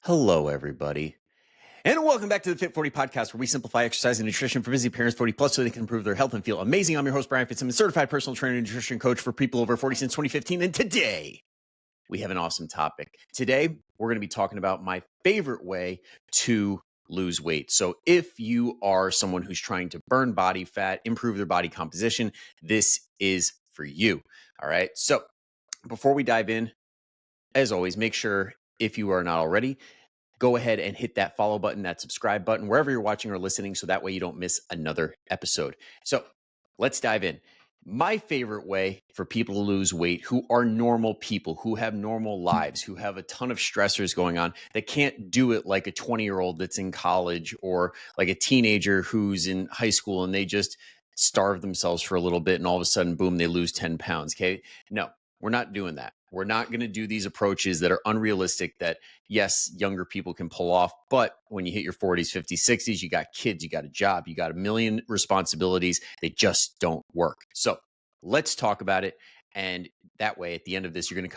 Hello, everybody, and welcome back to the FIT40 Podcast, where we simplify exercise and nutrition for busy parents 40 plus so they can improve their health and feel amazing. I'm your host, Brian Fitz. I'm a certified personal trainer and nutrition coach for people over 40 since 2015, and today we have an awesome topic. Today, we're going to be talking about my favorite way to lose weight. So if you are someone who's trying to burn body fat, improve their body composition, this is for you. All right. So before we dive in, as always, make sure if you are not already, go ahead and hit that follow button, that subscribe button, wherever you're watching or listening, so that way you don't miss another episode. So let's dive in. My favorite way for people to lose weight who are normal people, who have normal lives, who have a ton of stressors going on, that can't do it like a 20-year-old that's in college or like a teenager who's in high school and they just starve themselves for a little bit and all of a sudden, boom, they lose 10 pounds. Okay. No, we're not doing that. We're not going to do these approaches that are unrealistic that, yes, younger people can pull off. But when you hit your 40s, 50s, 60s, you got kids, you got a job, you got a million responsibilities. They just don't work. So let's talk about it. And that way, at the end of this, you're going to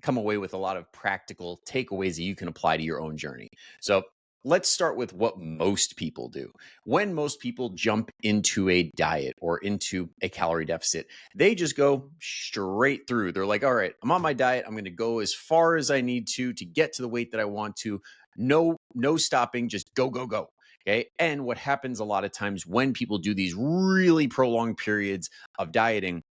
come away with a lot of practical takeaways that you can apply to your own journey. So let's start with what most people do. When most people jump into a diet or into a calorie deficit, they just go straight through. They're like, all right, I'm on my diet. I'm going to go as far as I need to get to the weight that I want to. No stopping, just go, go, go. Okay. And what happens a lot of times when people do these really prolonged periods of dieting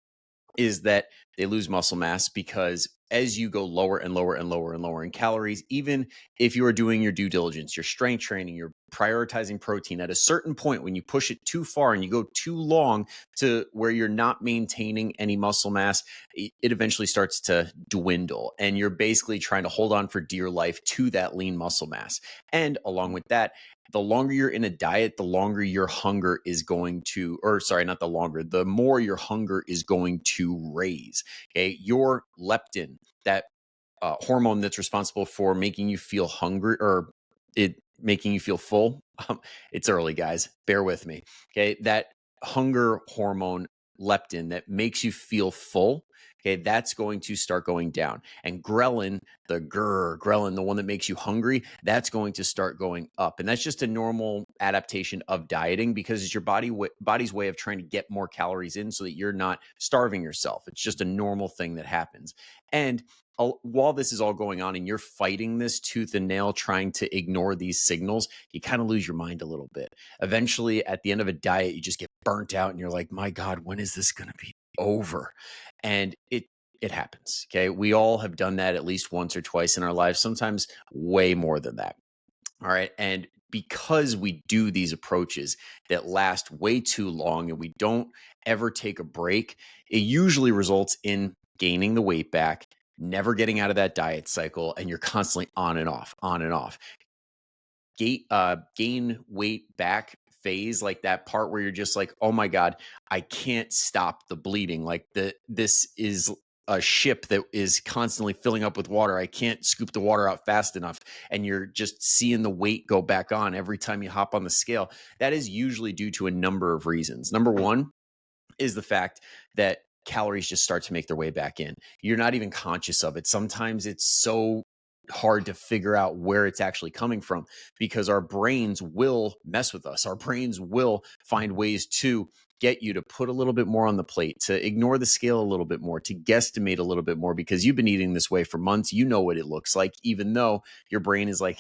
is that they lose muscle mass, because as you go lower and lower and lower and lower in calories, even if you are doing your due diligence, your strength training, you're prioritizing protein, at a certain point when you push it too far and you go too long to where you're not maintaining any muscle mass, it eventually starts to dwindle. And you're basically trying to hold on for dear life to that lean muscle mass. And along with that, the longer you're in a diet, the longer your hunger is going to, or sorry, not the longer, the more your hunger is going to raise. Okay. Your leptin, that hormone that's responsible for making you feel hungry or it making you feel full. It's early, guys. Bear with me. Okay. That hunger hormone, leptin, that makes you feel full. Okay, that's going to start going down. And ghrelin, ghrelin, the one that makes you hungry, that's going to start going up. And that's just a normal adaptation of dieting, because it's your body's way of trying to get more calories in so that you're not starving yourself. It's just a normal thing that happens. And while this is all going on and you're fighting this tooth and nail, trying to ignore these signals, you kind of lose your mind a little bit. Eventually, at the end of a diet, you just get burnt out and you're like, my God, when is this going to be over? And it happens. Okay. We all have done that at least once or twice in our lives, sometimes way more than that. All right. And because we do these approaches that last way too long and we don't ever take a break, it usually results in gaining the weight back, never getting out of that diet cycle, and you're constantly on and off, on and off. Gain weight back phase, like that part where you're just like, oh my God, I can't stop the bleeding. Like this is a ship that is constantly filling up with water. I can't scoop the water out fast enough. And you're just seeing the weight go back on every time you hop on the scale. That is usually due to a number of reasons. Number one is the fact that calories just start to make their way back in. You're not even conscious of it. Sometimes it's so hard to figure out where it's actually coming from, because our brains will mess with us. Our brains will find ways to get you to put a little bit more on the plate, to ignore the scale a little bit more, to guesstimate a little bit more, because you've been eating this way for months. You know what it looks like, even though your brain is like,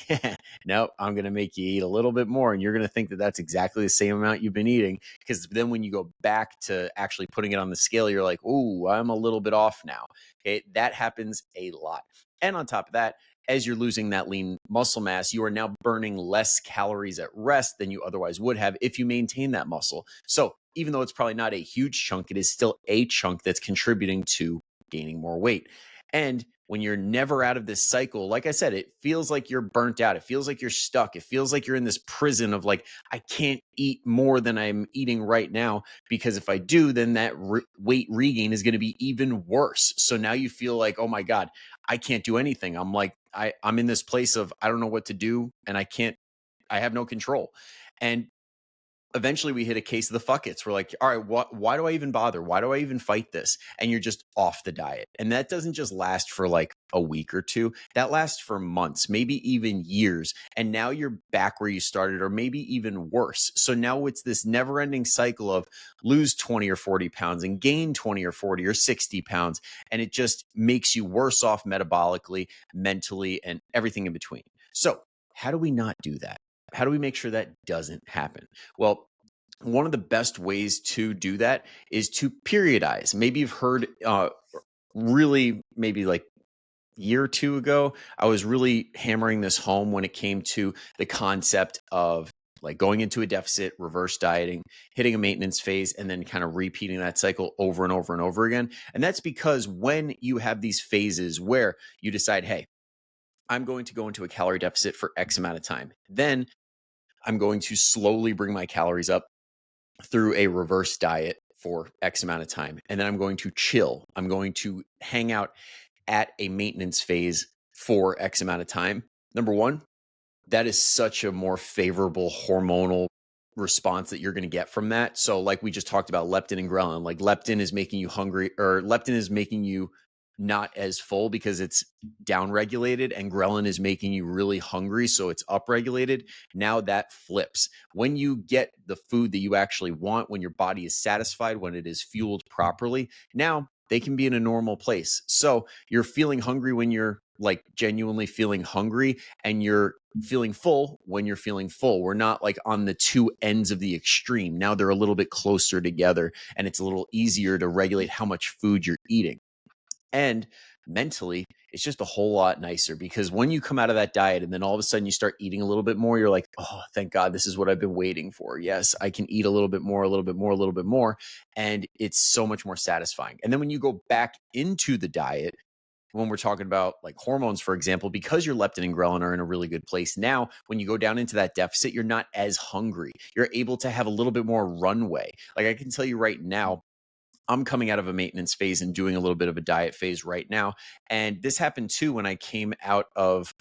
no, I'm going to make you eat a little bit more. And you're going to think that that's exactly the same amount you've been eating. Because then when you go back to actually putting it on the scale, you're like, ooh, I'm a little bit off now. Okay. That happens a lot. And on top of that, as you're losing that lean muscle mass, you are now burning less calories at rest than you otherwise would have if you maintain that muscle. So even though it's probably not a huge chunk, it is still a chunk that's contributing to gaining more weight. And when you're never out of this cycle, like I said, it feels like you're burnt out. It feels like you're stuck. It feels like you're in this prison of like, I can't eat more than I'm eating right now, because if I do, then that weight regain is going to be even worse. So now you feel like, oh my God, I can't do anything. I'm like, I'm in this place of, I don't know what to do, and I have no control. And eventually we hit a case of the fuck-its. We're like, all right, why do I even bother? Why do I even fight this? And you're just off the diet. And that doesn't just last for like a week or two. That lasts for months, maybe even years. And now you're back where you started, or maybe even worse. So now it's this never ending cycle of lose 20 or 40 pounds and gain 20 or 40 or 60 pounds. And it just makes you worse off metabolically, mentally, and everything in between. So how do we not do that? How do we make sure that doesn't happen? Well, one of the best ways to do that is to periodize. Maybe you've heard really maybe like year or two ago, I was really hammering this home when it came to the concept of like going into a deficit, reverse dieting, hitting a maintenance phase, and then kind of repeating that cycle over and over and over again. And that's because when you have these phases where you decide, hey, I'm going to go into a calorie deficit for X amount of time, then I'm going to slowly bring my calories up through a reverse diet for X amount of time. And then I'm going to chill. I'm going to hang out at a maintenance phase for X amount of time. Number one, that is such a more favorable hormonal response that you're going to get from that. So like we just talked about leptin and ghrelin, like leptin is making you hungry, or leptin is making you not as full because it's down regulated, and ghrelin is making you really hungry, so it's up regulated. Now that flips. When you get the food that you actually want, when your body is satisfied, when it is fueled properly, now they can be in a normal place. So you're feeling hungry when you're like genuinely feeling hungry, and you're feeling full when you're feeling full. We're not like on the two ends of the extreme. Now they're a little bit closer together, and it's a little easier to regulate how much food you're eating. And mentally, it's just a whole lot nicer, because when you come out of that diet and then all of a sudden you start eating a little bit more, you're like, oh, thank God, this is what I've been waiting for. Yes, I can eat a little bit more, a little bit more, a little bit more. And it's so much more satisfying. And then when you go back into the diet, when we're talking about like hormones, for example, because your leptin and ghrelin are in a really good place now, when you go down into that deficit, you're not as hungry. You're able to have a little bit more runway. Like I can tell you right now, I'm coming out of a maintenance phase and doing a little bit of a diet phase right now. And this happened too when I came out of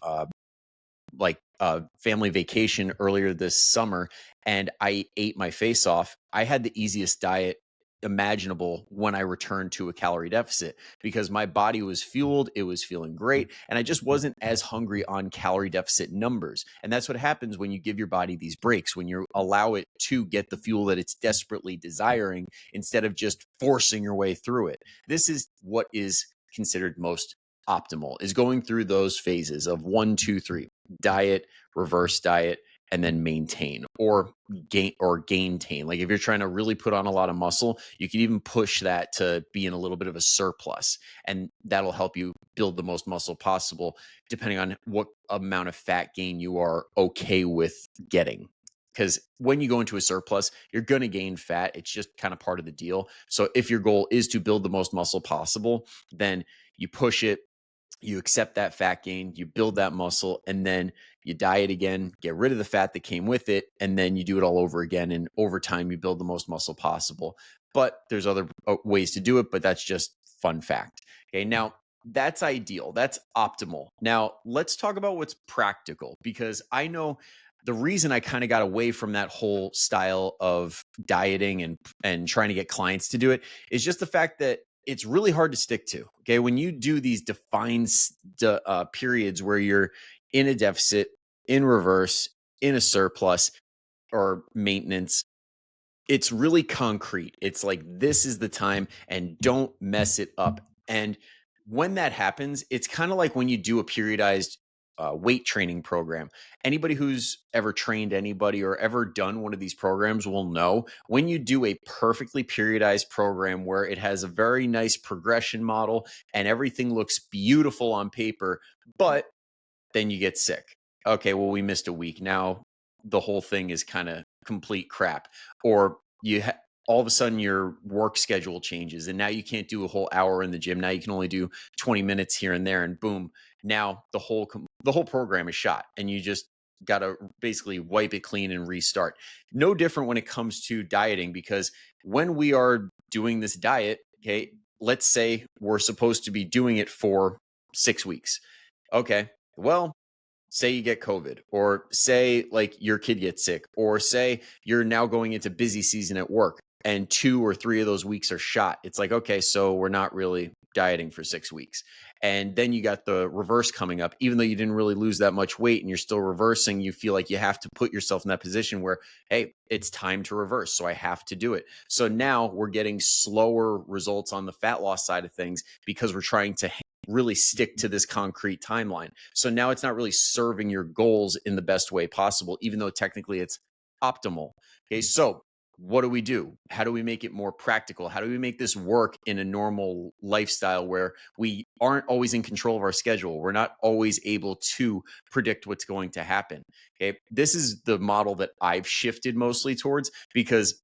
family vacation earlier this summer, and I ate my face off. I had the easiest diet imaginable when I returned to a calorie deficit, because my body was fueled, it was feeling great, and I just wasn't as hungry on calorie deficit numbers. And that's what happens when you give your body these breaks, when you allow it to get the fuel that it's desperately desiring instead of just forcing your way through it. This is what is considered most optimal, is going through those phases of 1, 2, 3, diet, reverse diet, and then maintain or gaintain. Like if you're trying to really put on a lot of muscle, you can even push that to be in a little bit of a surplus, and that'll help you build the most muscle possible, depending on what amount of fat gain you are okay with getting. Because when you go into a surplus, you're going to gain fat. It's just kind of part of the deal. So if your goal is to build the most muscle possible, then you push it, you accept that fat gain, you build that muscle, and then you diet again, get rid of the fat that came with it, and then you do it all over again. And over time, you build the most muscle possible. But there's other ways to do it, but that's just fun fact. Okay, now that's ideal. That's optimal. Now let's talk about what's practical, because I know the reason I kind of got away from that whole style of dieting and trying to get clients to do it is just the fact that it's really hard to stick to. Okay. When you do these defined periods where you're in a deficit, in reverse, in a surplus, or maintenance, it's really concrete. It's like, this is the time and don't mess it up. And when that happens, it's kind of like when you do a periodized weight training program. Anybody who's ever trained anybody or ever done one of these programs will know, when you do a perfectly periodized program where it has a very nice progression model and everything looks beautiful on paper, but then you get sick. Okay, well, we missed a week. Now the whole thing is kind of complete crap. Or all of a sudden your work schedule changes, and now you can't do a whole hour in the gym. Now you can only do 20 minutes here and there, and boom, now the whole program is shot, and you just got to basically wipe it clean and restart. No different when it comes to dieting, because when we are doing this diet, okay, let's say we're supposed to be doing it for 6 weeks. Okay, well, say you get COVID, or say like your kid gets sick, or say you're now going into busy season at work and 2 or 3 of those weeks are shot. It's like, okay, so we're not really dieting for 6 weeks. And then you got the reverse coming up. Even though you didn't really lose that much weight and you're still reversing, you feel like you have to put yourself in that position where, hey, it's time to reverse. So I have to do it. So now we're getting slower results on the fat loss side of things because we're trying to really stick to this concrete timeline. So now it's not really serving your goals in the best way possible, even though technically it's optimal. Okay, so what do we do? How do we make it more practical? How do we make this work in a normal lifestyle where we aren't always in control of our schedule? We're not always able to predict what's going to happen. Okay, this is the model that I've shifted mostly towards because,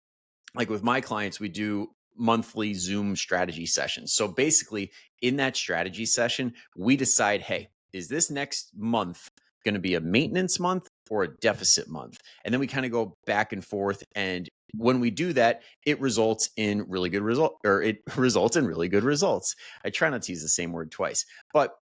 like with my clients, we do monthly Zoom strategy sessions. So basically, in that strategy session, we decide, hey, is this next month going to be a maintenance month or a deficit month? And then we kind of go back and forth. And when we do that, it results in really good results. I try not to use the same word twice, but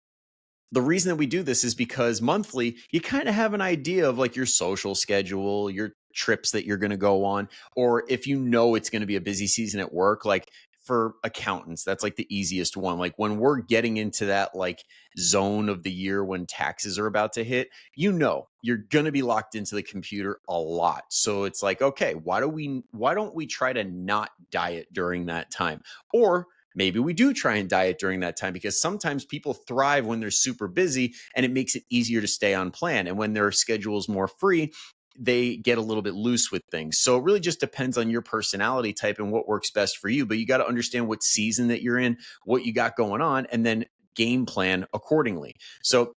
the reason that we do this is because monthly, you kind of have an idea of like your social schedule, your trips that you're going to go on, or if you know it's going to be a busy season at work, like for accountants, that's like the easiest one. Like when we're getting into that like zone of the year when taxes are about to hit, you know, you're going to be locked into the computer a lot. So it's like, okay, why don't we try to not diet during that time? Or maybe we do try and diet during that time because sometimes people thrive when they're super busy and it makes it easier to stay on plan. And when their schedule is more free, they get a little bit loose with things. So it really just depends on your personality type and what works best for you. But you got to understand what season that you're in, what you got going on, and then game plan accordingly. So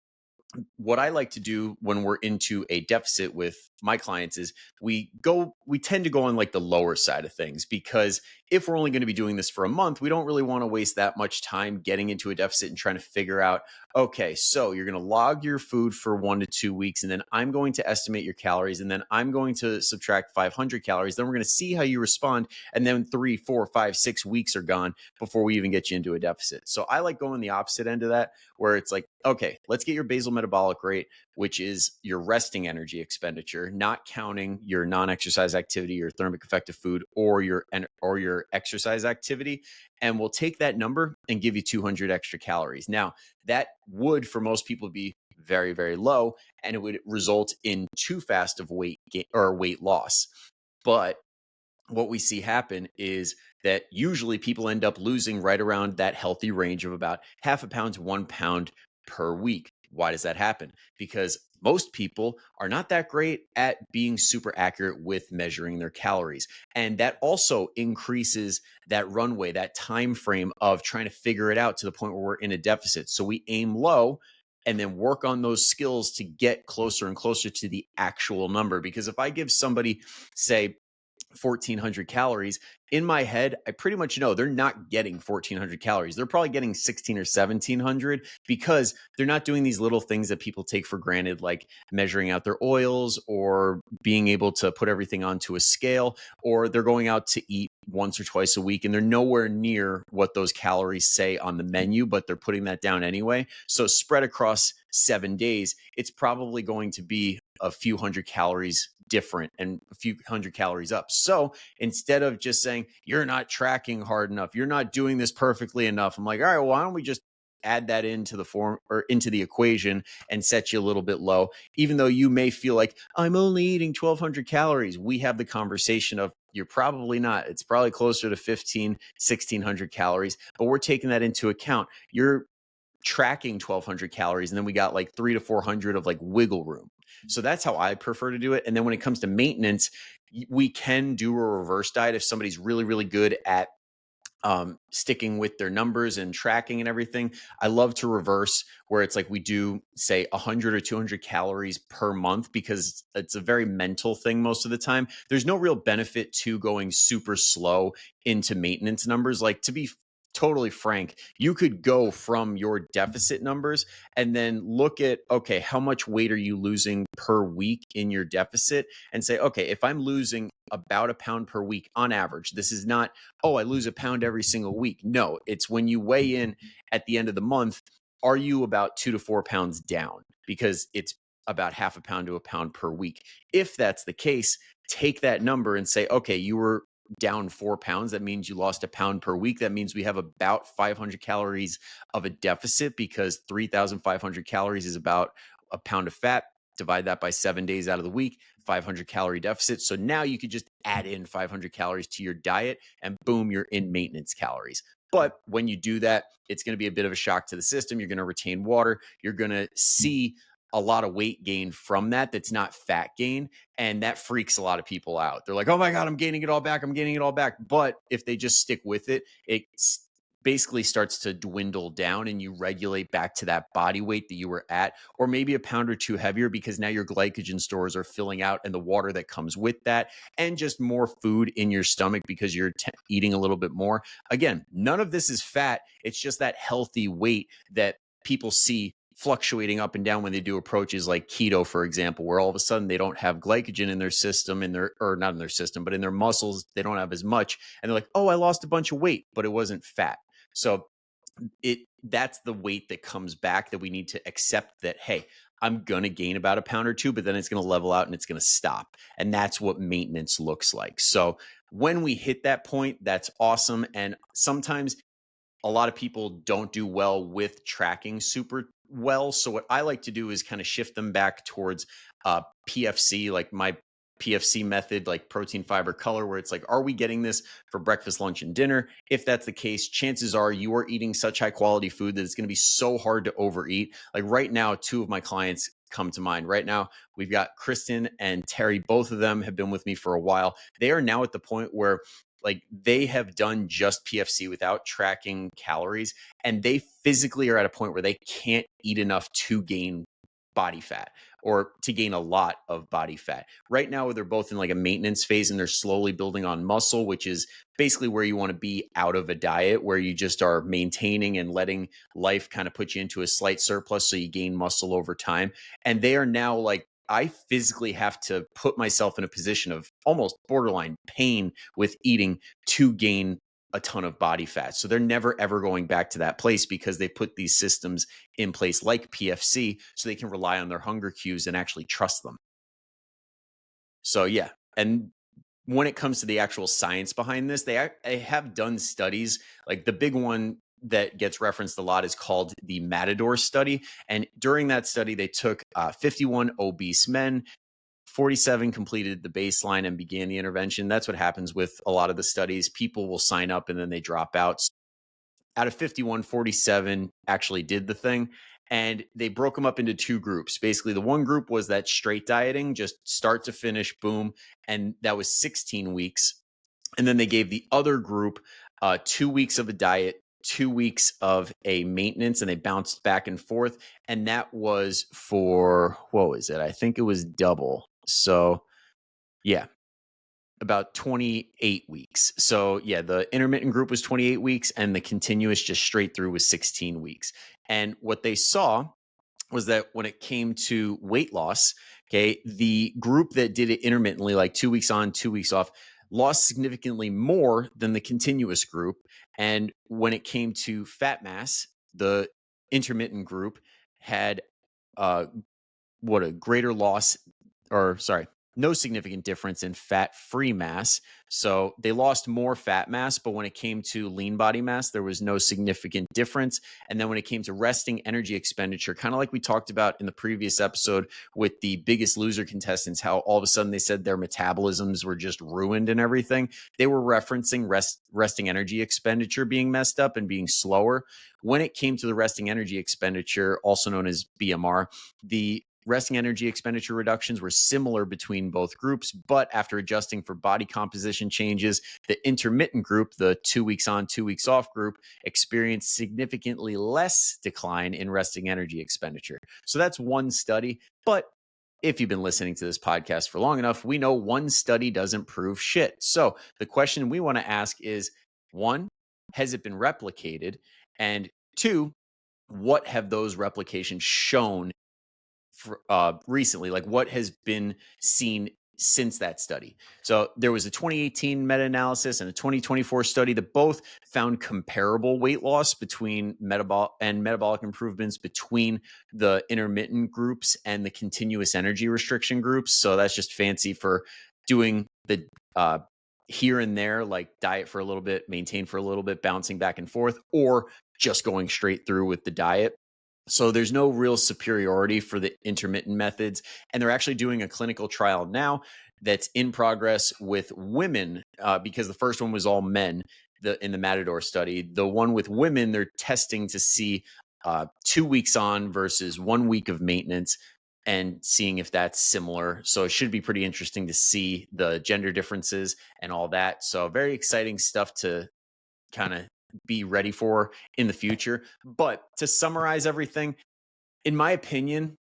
what I like to do when we're into a deficit with my clients is we tend to go on like the lower side of things, because if we're only going to be doing this for a month, we don't really want to waste that much time getting into a deficit and trying to figure out, okay, so you're going to log your food for 1 to 2 weeks, and then I'm going to estimate your calories, and then I'm going to subtract 500 calories. Then we're going to see how you respond. And then 3, 4, 5, 6 weeks are gone before we even get you into a deficit. So I like going the opposite end of that, where it's like, okay, let's get your basal metabolic rate, which is your resting energy expenditure, not counting your non-exercise activity, your thermic effective food, or your exercise activity. And we'll take that number and give you 200 extra calories. Now, that would, for most people, be very, very low, and it would result in too fast of weight gain or weight loss. But what we see happen is that usually people end up losing right around that healthy range of about half a pound to 1 pound per week. Why does that happen? Because most people are not that great at being super accurate with measuring their calories. And that also increases that runway, that time frame of trying to figure it out to the point where we're in a deficit. So we aim low and then work on those skills to get closer and closer to the actual number. Because if I give somebody, say, 1,400 calories, in my head, I pretty much know they're not getting 1,400 calories. They're probably getting 1,600 or 1,700, because they're not doing these little things that people take for granted, like measuring out their oils or being able to put everything onto a scale, or they're going out to eat once or twice a week and they're nowhere near what those calories say on the menu, but they're putting that down anyway. So spread across 7 days, it's probably going to be a few hundred calories different and a few hundred calories up. So instead of just saying, you're not tracking hard enough, you're not doing this perfectly enough, I'm like, all right, well, why don't we just add that into the form or into the equation and set you a little bit low? Even though you may feel like I'm only eating 1,200 calories, we have the conversation of, you're probably not. It's probably closer to 1,500, 1,600 calories, but we're taking that into account. You're tracking 1,200 calories, and then we got like 300 to 400 of like wiggle room. So that's how I prefer to do it. And then when it comes to maintenance, we can do a reverse diet if somebody's really, really good at sticking with their numbers and tracking and everything. I love to reverse, where it's like we do, say, 100 or 200 calories per month, because it's a very mental thing most of the time. There's no real benefit to going super slow into maintenance numbers. Like, to be totally frank, you could go from your deficit numbers and then look at, okay, how much weight are you losing per week in your deficit, and say, okay, if I'm losing about a pound per week on average, this is not, oh, I lose a pound every single week. No, it's when you weigh in at the end of the month, are you about 2 to 4 pounds down? Because it's about half a pound to a pound per week. If that's the case, take that number and say, okay, you were down 4 pounds. That means you lost a pound per week. That means we have about 500 calories of a deficit, because 3,500 calories is about a pound of fat. Divide that by 7 days out of the week, 500 calorie deficit. So now you could just add in 500 calories to your diet and boom, you're in maintenance calories. But when you do that, it's going to be a bit of a shock to the system. You're going to retain water. You're going to see a lot of weight gain from that. That's not fat gain. And that freaks a lot of people out. They're like, oh my God, I'm gaining it all back. I'm gaining it all back. But if they just stick with it, it basically starts to dwindle down and you regulate back to that body weight that you were at, or maybe a pound or two heavier, because now your glycogen stores are filling out and the water that comes with that, and just more food in your stomach because you're eating a little bit more. Again, none of this is fat. It's just that healthy weight that people see fluctuating up and down when they do approaches like keto, for example, where all of a sudden they don't have glycogen in their system, or not in their system, but in their muscles, they don't have as much. And they're like, oh, I lost a bunch of weight, but it wasn't fat. So that's the weight that comes back, that we need to accept that, hey, I'm going to gain about a pound or two, but then it's going to level out and it's going to stop. And that's what maintenance looks like. So when we hit that point, that's awesome. And sometimes a lot of people don't do well with tracking super well. So what I like to do is kind of shift them back towards PFC, like my PFC method, like protein, fiber, color, where it's like, are we getting this for breakfast, lunch, and dinner? If that's the case, chances are you are eating such high quality food that it's going to be so hard to overeat. Like right now, two of my clients come to mind. Right now, we've got Kristen and Terry. Both of them have been with me for a while. They are now at the point where like they have done just PFC without tracking calories, and they physically are at a point where they can't eat enough to gain body fat, or to gain a lot of body fat. Right now, they're both in like a maintenance phase and they're slowly building on muscle, which is basically where you want to be out of a diet, where you just are maintaining and letting life kind of put you into a slight surplus so you gain muscle over time. And they are now like, I physically have to put myself in a position of almost borderline pain with eating to gain a ton of body fat. So they're never, ever going back to that place, because they put these systems in place like PFC so they can rely on their hunger cues and actually trust them. So yeah. And when it comes to the actual science behind this, they have done studies. Like the big one that gets referenced a lot is called the Matador study. And during that study, they took 51 obese men, 47 completed the baseline and began the intervention. That's what happens with a lot of the studies. People will sign up and then they drop out. Out of 51, 47 actually did the thing. And they broke them up into two groups. Basically, the one group was that straight dieting, just start to finish, boom. And that was 16 weeks. And then they gave the other group 2 weeks of a diet, 2 weeks of a maintenance, and they bounced back and forth. And that was for, what was it? I think it was double. So yeah, about 28 weeks. So yeah, the intermittent group was 28 weeks and the continuous just straight through was 16 weeks. And what they saw was that when it came to weight loss, okay, the group that did it intermittently, like 2 weeks on, 2 weeks off, lost significantly more than the continuous group. And when it came to fat mass, the intermittent group had a greater loss, or sorry, no significant difference in fat-free mass. So they lost more fat mass, but when it came to lean body mass, there was no significant difference. And then when it came to resting energy expenditure, kind of like we talked about in the previous episode with the Biggest Loser contestants, how all of a sudden they said their metabolisms were just ruined and everything. They were referencing resting energy expenditure being messed up and being slower. When it came to the resting energy expenditure, also known as BMR, the resting energy expenditure reductions were similar between both groups, but after adjusting for body composition changes, the intermittent group, the 2 weeks on, 2 weeks off group, experienced significantly less decline in resting energy expenditure. So that's one study. But if you've been listening to this podcast for long enough, we know one study doesn't prove shit. So the question we want to ask is, one, has it been replicated? And two, what have those replications shown recently? Like what has been seen since that study? So there was a 2018 meta-analysis and a 2024 study that both found comparable weight loss between metabolic improvements between the intermittent groups and the continuous energy restriction groups. So that's just fancy for doing the here and there, like diet for a little bit, maintain for a little bit, bouncing back and forth, or just going straight through with the diet. So there's no real superiority for the intermittent methods. And they're actually doing a clinical trial now that's in progress with women, because the first one was all men, in the Matador study. The one with women, they're testing to see 2 weeks on versus 1 week of maintenance and seeing if that's similar. So it should be pretty interesting to see the gender differences and all that. So very exciting stuff to kind of be ready for in the future. But to summarize everything, in my opinion,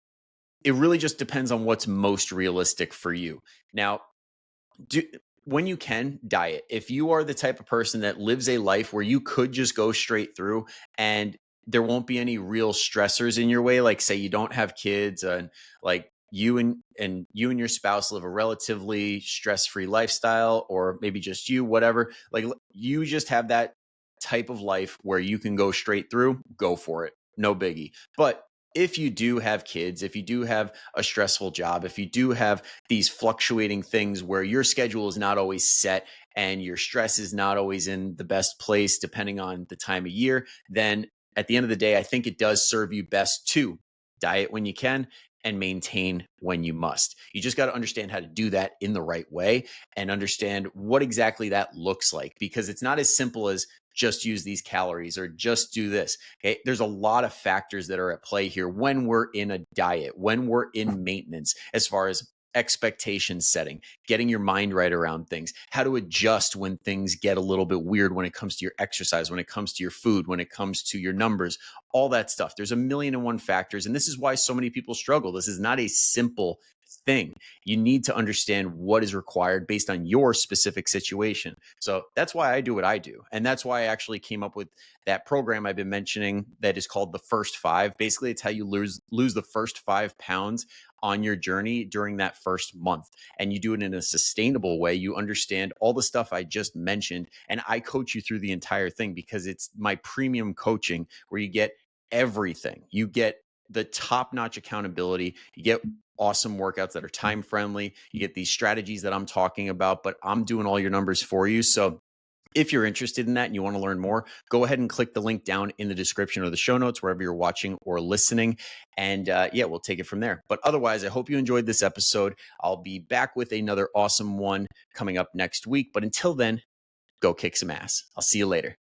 it really just depends on what's most realistic for you. Now, do when you can diet. If you are the type of person that lives a life where you could just go straight through and there won't be any real stressors in your way, like say you don't have kids and like you and your spouse live a relatively stress-free lifestyle, or maybe just you, whatever, like you just have that type of life where you can go straight through, go for it. No biggie. But if you do have kids, if you do have a stressful job, if you do have these fluctuating things where your schedule is not always set and your stress is not always in the best place, depending on the time of year, then at the end of the day, I think it does serve you best to diet when you can and maintain when you must. You just got to understand how to do that in the right way and understand what exactly that looks like, because it's not as simple as just use these calories or just do this. Okay. There's a lot of factors that are at play here when we're in a diet, when we're in maintenance, as far as expectation setting, getting your mind right around things, how to adjust when things get a little bit weird when it comes to your exercise, when it comes to your food, when it comes to your numbers, all that stuff. There's a million and one factors. And this is why so many people struggle. This is not a simple thing. You need to understand what is required based on your specific situation. So that's why I do what I do. And that's why I actually came up with that program I've been mentioning that is called the First Five. Basically, it's how you lose the first 5 pounds on your journey during that first month. And you do it in a sustainable way. You understand all the stuff I just mentioned. And I coach you through the entire thing because it's my premium coaching where you get everything. You get the top-notch accountability. You get awesome workouts that are time friendly. You get these strategies that I'm talking about, but I'm doing all your numbers for you. So if you're interested in that and you want to learn more, go ahead and click the link down in the description or the show notes, wherever you're watching or listening. And yeah, we'll take it from there. But otherwise, I hope you enjoyed this episode. I'll be back with another awesome one coming up next week. But until then, go kick some ass. I'll see you later.